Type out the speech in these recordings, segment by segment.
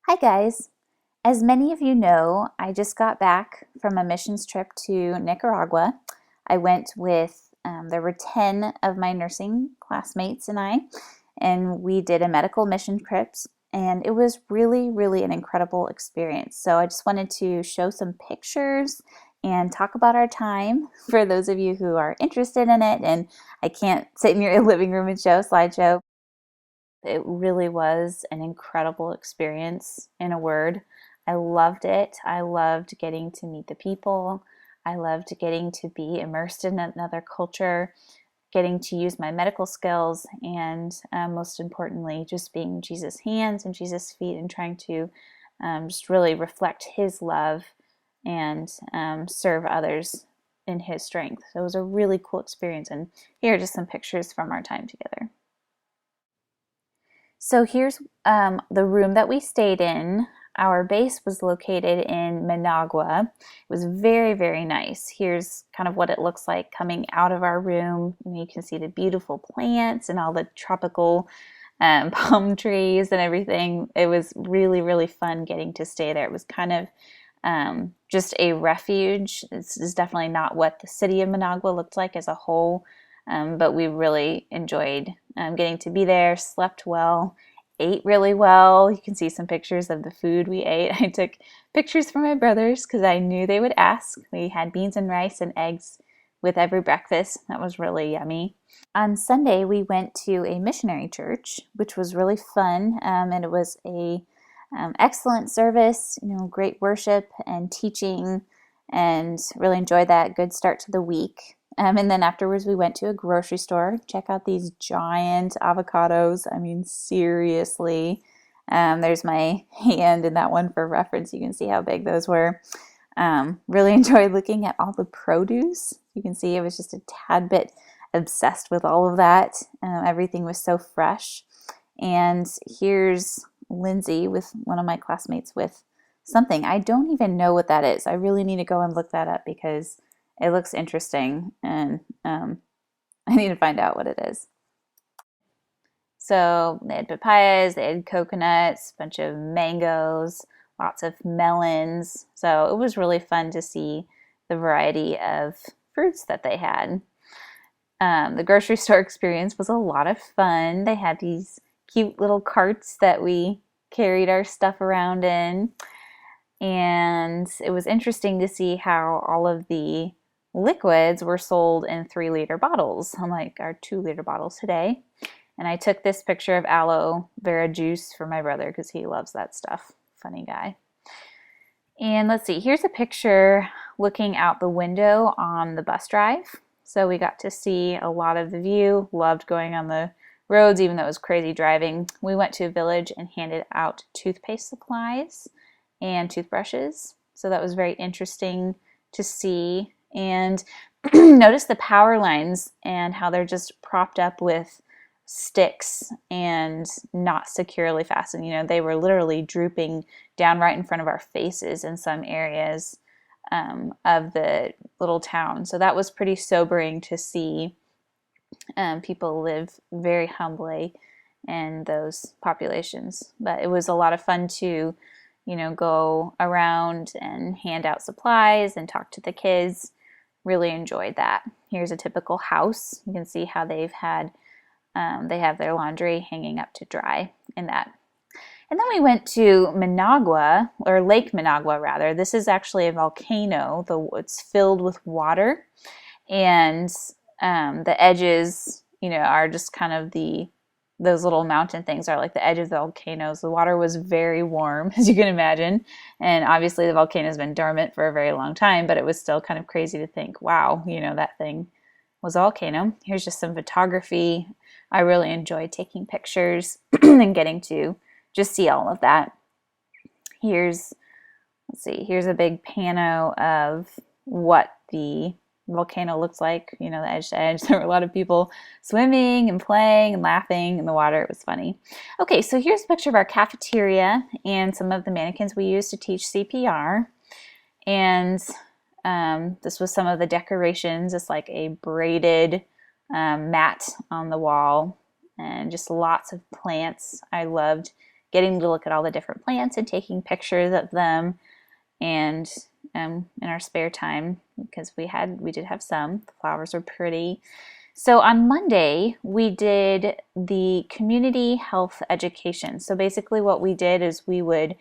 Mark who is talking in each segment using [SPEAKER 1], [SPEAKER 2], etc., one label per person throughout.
[SPEAKER 1] Hi guys! As many of you know, I just got back from a missions trip to Nicaragua. I went with, there were 10 of my nursing classmates and we did a medical mission trip, and it was really an incredible experience. So I just wanted to show some pictures and talk about our time for those of you who are interested in it, and I can't sit in your living room and show a slideshow. It really was an incredible experience in a word. I loved it. I loved getting to meet the people. I loved getting to be immersed in another culture, getting to use my medical skills, and most importantly, just being Jesus' hands and Jesus' feet and trying to just really reflect His love and serve others in His strength. So it was a really cool experience. And here are just some pictures from our time together. So here's the room that we stayed in. Our base was located in Managua. It was very nice. Here's kind of what it looks like coming out of our room. You can see the beautiful plants and all the tropical palm trees and everything. It was really fun getting to stay there. It was kind of just a refuge. This is definitely not what the city of Managua looked like as a whole. But we really enjoyed getting to be there, slept well, ate really well. You can see some pictures of the food we ate. I took pictures for my brothers because I knew they would ask. We had beans and rice and eggs with every breakfast. That was really yummy. On Sunday, we went to a missionary church, which was really fun, and it was a excellent service, great worship and teaching, and really enjoyed that. Good start to the week. And then afterwards, we went to a grocery store. Check out these giant avocados. I mean, seriously. There's my hand in that one for reference. You can see how big those were. Really enjoyed looking at all the produce. You can see I was just a tad bit obsessed with all of that. Everything was so fresh. And here's Lindsay with one of my classmates with something. I don't even know what that is. I really need to go and look that up because it looks interesting, and I need to find out what it is. So they had papayas, they had coconuts, a bunch of mangoes, lots of melons. So it was really fun to see the variety of fruits that they had. The grocery store experience was a lot of fun. They had these cute little carts that we carried our stuff around in. And it was interesting to see how all of the liquids were sold in 3-liter bottles, unlike our 2-liter bottles today. And I took this picture of aloe vera juice for my brother because he loves that stuff. Funny guy. And let's see, here's a picture looking out the window on the bus drive. So we got to see a lot of the view. Loved going on the roads, even though it was crazy driving. We went to a village and handed out toothpaste supplies and toothbrushes. So that was very interesting to see. And notice the power lines and how they're just propped up with sticks and not securely fastened. They were literally drooping down right in front of our faces in some areas of the little town. So that was pretty sobering to see. People live very humbly in those populations. But it was a lot of fun to go around and hand out supplies and talk to the kids. Really enjoyed that. Here's a typical house. You can see how they have their laundry hanging up to dry in that. And then we went to Managua, or Lake Managua rather. This is actually a volcano. It's filled with water, and the edges, are just kind of those little mountain things are like the edge of the volcanoes. The water was very warm, as you can imagine. And obviously the volcano has been dormant for a very long time, but it was still kind of crazy to think, wow, that thing was a volcano. Here's just some photography. I really enjoyed taking pictures and getting to just see all of that. Here's a big pano of what the volcano looks like, the edge to edge. There were a lot of people swimming and playing and laughing in the water. It was funny. Okay, so here's a picture of our cafeteria and some of the mannequins we used to teach CPR. And this was some of the decorations. It's like a braided mat on the wall and just lots of plants. I loved getting to look at all the different plants and taking pictures of them, and in our spare time, because we did have some. The flowers were pretty. So on Monday, we did the community health education. So basically what we did is we would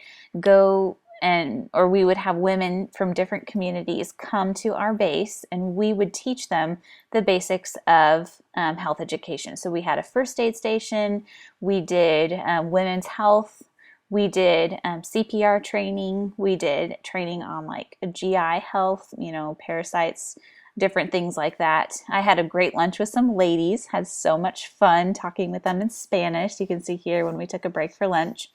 [SPEAKER 1] we would have women from different communities come to our base, and we would teach them the basics of health education. So we had a first aid station, we did women's health, we did CPR training, we did training on like GI health, parasites, different things like that. I had a great lunch with some ladies, had so much fun talking with them in Spanish. You can see here when we took a break for lunch.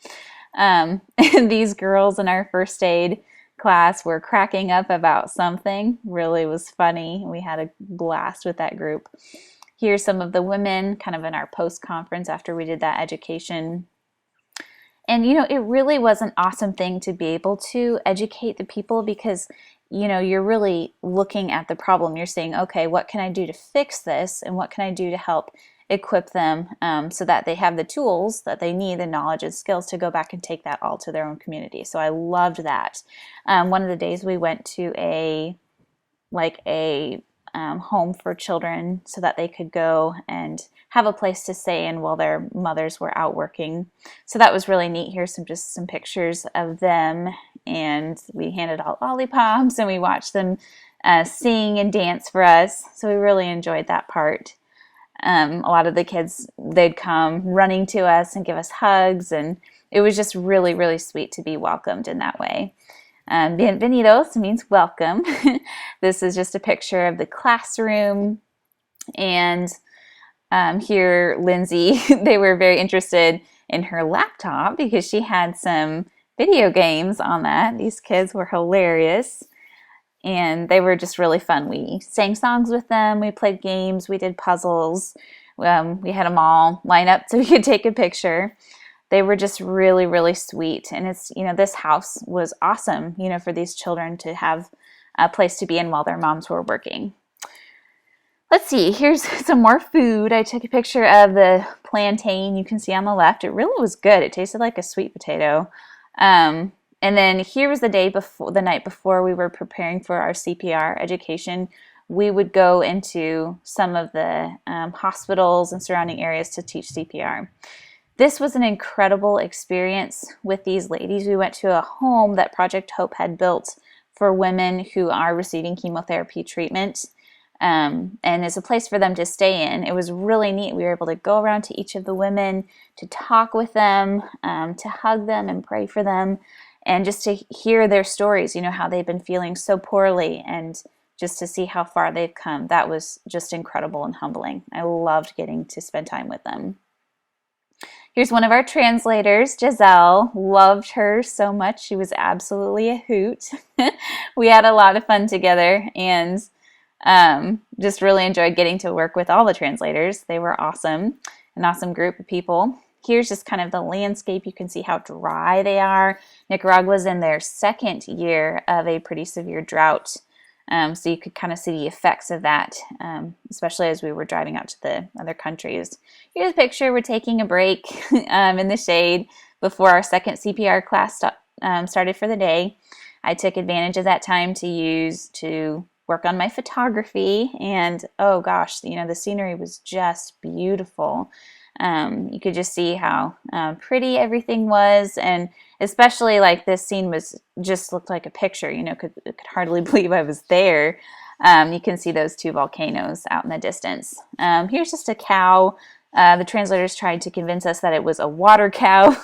[SPEAKER 1] And these girls in our first aid class were cracking up about something. Really was funny. We had a blast with that group. Here's some of the women kind of in our post-conference after we did that education. And, it really was an awesome thing to be able to educate the people, because you're really looking at the problem. You're saying, okay, what can I do to fix this? And what can I do to help equip them so that they have the tools that they need, the knowledge and skills to go back and take that all to their own community. So I loved that. One of the days we went to a home for children so that they could go and have a place to stay in while their mothers were out working. So that was really neat. Here's some pictures of them, and we handed out lollipops and we watched them sing and dance for us. So we really enjoyed that part. A lot of the kids, they'd come running to us and give us hugs, and it was just really, really sweet to be welcomed in that way. Bienvenidos means welcome. This is just a picture of the classroom. And here, Lindsay, they were very interested in her laptop because she had some video games on that. These kids were hilarious, and they were just really fun. We sang songs with them, we played games, we did puzzles. We had them all line up so we could take a picture. They were just really, really sweet. And it's, this house was awesome, for these children to have a place to be in while their moms were working. Let's see, here's some more food. I took a picture of the plantain you can see on the left. It really was good. It tasted like a sweet potato. And then here was the night before we were preparing for our CPR education. We would go into some of the hospitals and surrounding areas to teach CPR. This was an incredible experience with these ladies. We went to a home that Project Hope had built for women who are receiving chemotherapy treatment. And it's a place for them to stay in. It was really neat. We were able to go around to each of the women, to talk with them, to hug them and pray for them, and just to hear their stories, how they've been feeling so poorly, and just to see how far they've come. That was just incredible and humbling. I loved getting to spend time with them. Here's one of our translators, Giselle. Loved her so much. She was absolutely a hoot. We had a lot of fun together, and just really enjoyed getting to work with all the translators. They were awesome, an awesome group of people. Here's just kind of the landscape. You can see how dry they are. Nicaragua's in their second year of a pretty severe drought. So you could kind of see the effects of that, especially as we were driving out to the other countries. Here's a picture. We're taking a break in the shade before our second CPR class started for the day. I took advantage of that time to work on my photography, and oh gosh, the scenery was just beautiful. You could just see how pretty everything was, and especially like this scene looked like a picture. Could hardly believe I was there. You can see those two volcanoes out in the distance. Here's just a cow. The translators tried to convince us that it was a water cow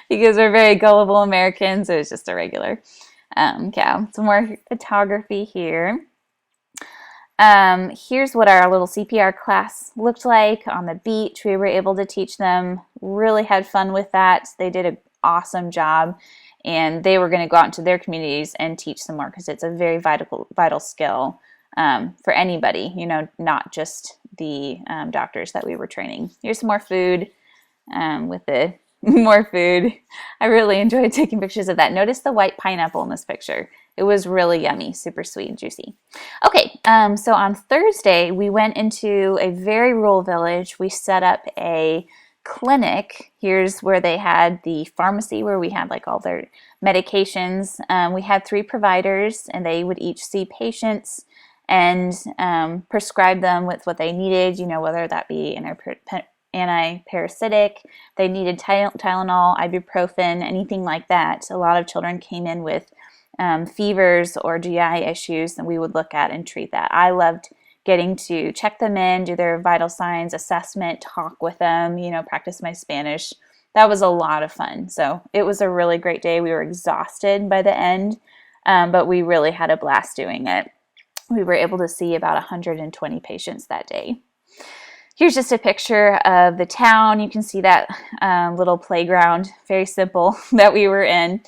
[SPEAKER 1] because we're very gullible Americans. It was just a regular cow. Some more photography here. Here's what our little CPR class looked like on the beach. We were able to teach them, really had fun with that. They did an awesome job, and they were going to go out into their communities and teach some more, because it's a very vital skill for anybody, not just the doctors that we were training. Here's some more food with the more food. I really enjoyed taking pictures of that. Notice the white pineapple in this picture. It was really yummy, super sweet and juicy. Okay, so on Thursday, we went into a very rural village. We set up a clinic, here's where they had the pharmacy where we had like all their medications. We had 3 providers, and they would each see patients and prescribe them with what they needed, whether that be anti-parasitic, they needed Tylenol, ibuprofen, anything like that. A lot of children came in with fevers or GI issues, and we would look at and treat that. I loved getting to check them in, do their vital signs assessment, talk with them, practice my Spanish. That was a lot of fun. So it was a really great day. We were exhausted by the end, but we really had a blast doing it. We were able to see about 120 patients that day. Here's just a picture of the town. You can see that little playground, very simple, that we were in.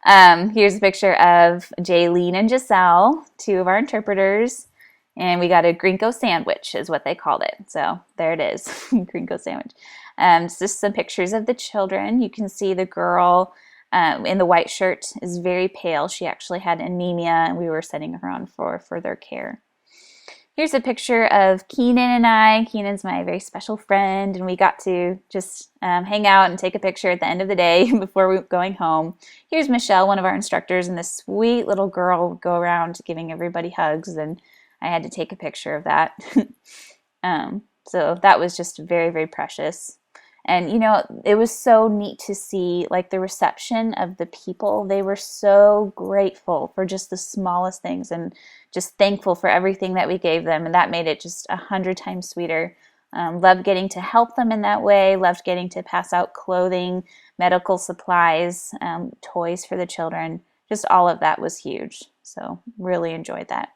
[SPEAKER 1] Here's a picture of Jaylene and Giselle, 2 of our interpreters. And we got a gringo sandwich is what they called it. So there it is, gringo sandwich. It's just some pictures of the children. You can see the girl in the white shirt is very pale. She actually had anemia, and we were sending her on for further care. Here's a picture of Keenan and I. Keenan's my very special friend, and we got to just hang out and take a picture at the end of the day before we were going home. Here's Michelle, one of our instructors, and this sweet little girl would go around giving everybody hugs, and I had to take a picture of that. So that was just very, very precious. And, it was so neat to see, like, the reception of the people. They were so grateful for just the smallest things and just thankful for everything that we gave them. And that made it just 100 times sweeter. Loved getting to help them in that way. Loved getting to pass out clothing, medical supplies, toys for the children. Just all of that was huge. So really enjoyed that.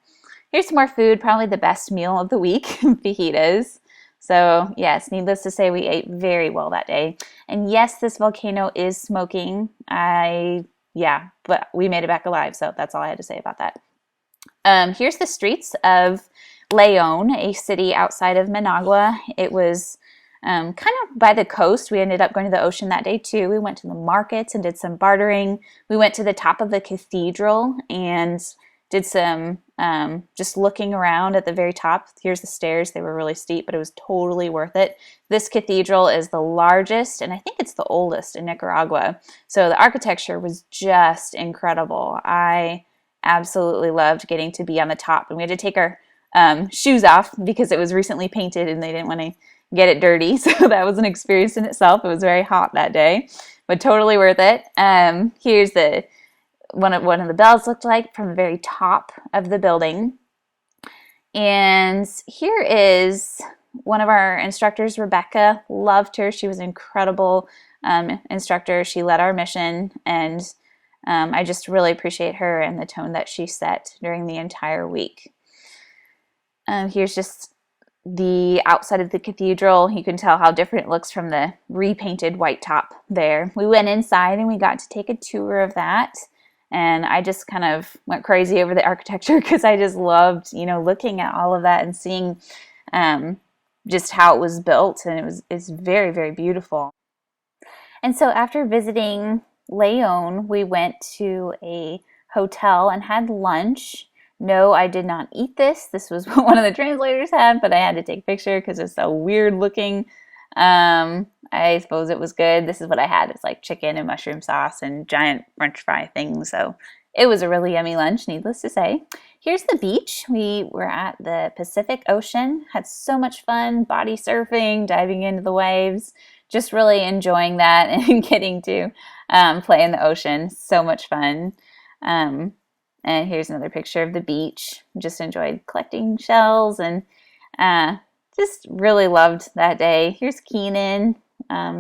[SPEAKER 1] Here's some more food, probably the best meal of the week, fajitas. So yes, needless to say, we ate very well that day. And yes, this volcano is smoking. But we made it back alive, so that's all I had to say about that. Here's the streets of Leon, a city outside of Managua. It was kind of by the coast. We ended up going to the ocean that day too. We went to the markets and did some bartering. We went to the top of the cathedral and did some just looking around at the very top. Here's the stairs. They were really steep, but it was totally worth it. This cathedral is the largest, and I think it's the oldest in Nicaragua. So the architecture was just incredible. I absolutely loved getting to be on the top, and we had to take our shoes off because it was recently painted and they didn't want to get it dirty. So that was an experience in itself. It was very hot that day, but totally worth it. Here's the one of the bells looked like from the very top of the building. And here is one of our instructors, Rebecca. Loved her. She was an incredible instructor. She led our mission, and I just really appreciate her and the tone that she set during the entire week. Here's just the outside of the cathedral. You can tell how different it looks from the repainted white top there. We went inside and we got to take a tour of that. And I just kind of went crazy over the architecture because I just loved, looking at all of that and seeing just how it was built. And it's very, very beautiful. And so after visiting Leon, we went to a hotel and had lunch. No, I did not eat this. This was what one of the translators had, but I had to take a picture because it's so weird looking. I suppose it was good. This is what I had. It's like chicken and mushroom sauce and giant French fry things. So it was a really yummy lunch, needless to say. Here's the beach. We were at the Pacific Ocean, had so much fun, body surfing, diving into the waves, just really enjoying that and getting to play in the ocean. So much fun. And here's another picture of the beach. Just enjoyed collecting shells and just really loved that day. Here's Keenan.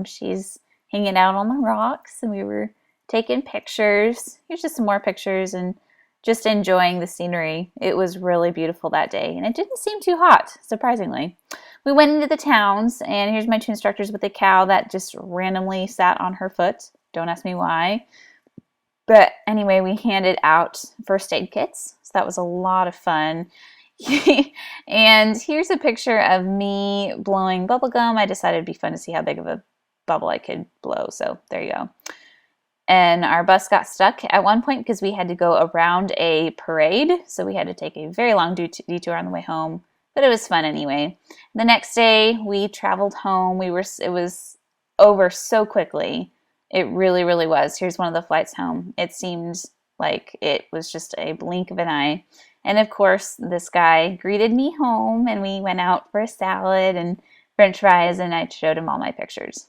[SPEAKER 1] She's hanging out on the rocks, and we were taking pictures. Here's just some more pictures and just enjoying the scenery. It was really beautiful that day, and it didn't seem too hot, surprisingly. We went into the towns, and here's my 2 instructors with a cow that just randomly sat on her foot. Don't ask me why. But anyway, we handed out first aid kits, so that was a lot of fun. And here's a picture of me blowing bubble gum. I decided it'd be fun to see how big of a bubble I could blow, so there you go. And our bus got stuck at one point because we had to go around a parade, so we had to take a very long detour on the way home, but it was fun anyway. The next day we traveled home. It was over so quickly. It really, really was. Here's one of the flights home. It seemed like it was just a blink of an eye. And of course, this guy greeted me home and we went out for a salad and French fries, and I showed him all my pictures.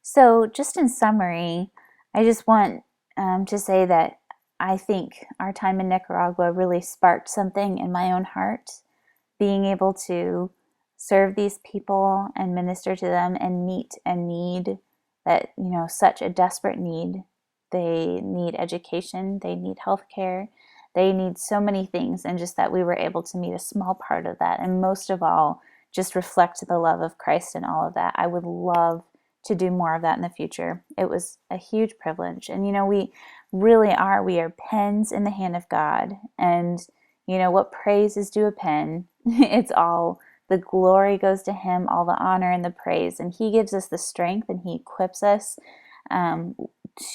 [SPEAKER 1] So, just in summary, I just want to say that I think our time in Nicaragua really sparked something in my own heart. Being able to serve these people and minister to them and meet a need that, such a desperate need. They need education, they need health care, they need so many things, and just that we were able to meet a small part of that, and most of all, just reflect the love of Christ in all of that. I would love to do more of that in the future. It was a huge privilege. And we really are, we are pens in the hand of God. And what praise is due a pen? It's all the glory goes to him, all the honor and the praise. And he gives us the strength and he equips us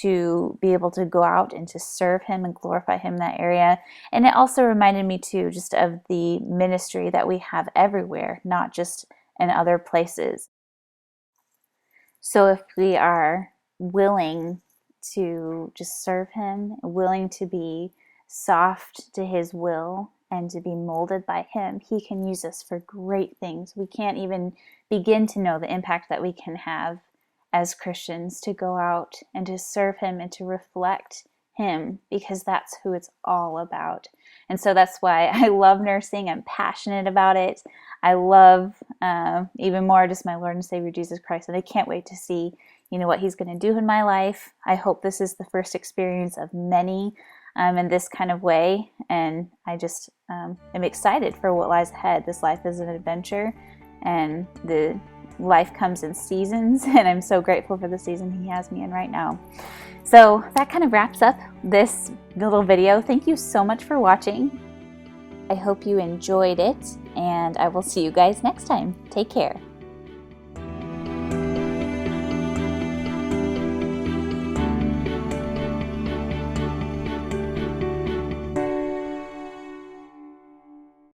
[SPEAKER 1] to be able to go out and to serve him and glorify him in that area. And it also reminded me too, just of the ministry that we have everywhere, not just in other places. So if we are willing to just serve him, willing to be soft to his will and to be molded by him, he can use us for great things. We can't even begin to know the impact that we can have as Christians to go out and to serve him and to reflect him, because that's who it's all about. And so that's why I love nursing. I'm passionate about it. I love even more just my Lord and Savior Jesus Christ, and I can't wait to see what he's going to do in my life. I hope this is the first experience of many in this kind of way, and I just am excited for what lies ahead. This life is an adventure, and the life comes in seasons, and I'm so grateful for the season he has me in right now. So that kind of wraps up this little video. Thank you so much for watching. I hope you enjoyed it, and I will see you guys next time. Take care.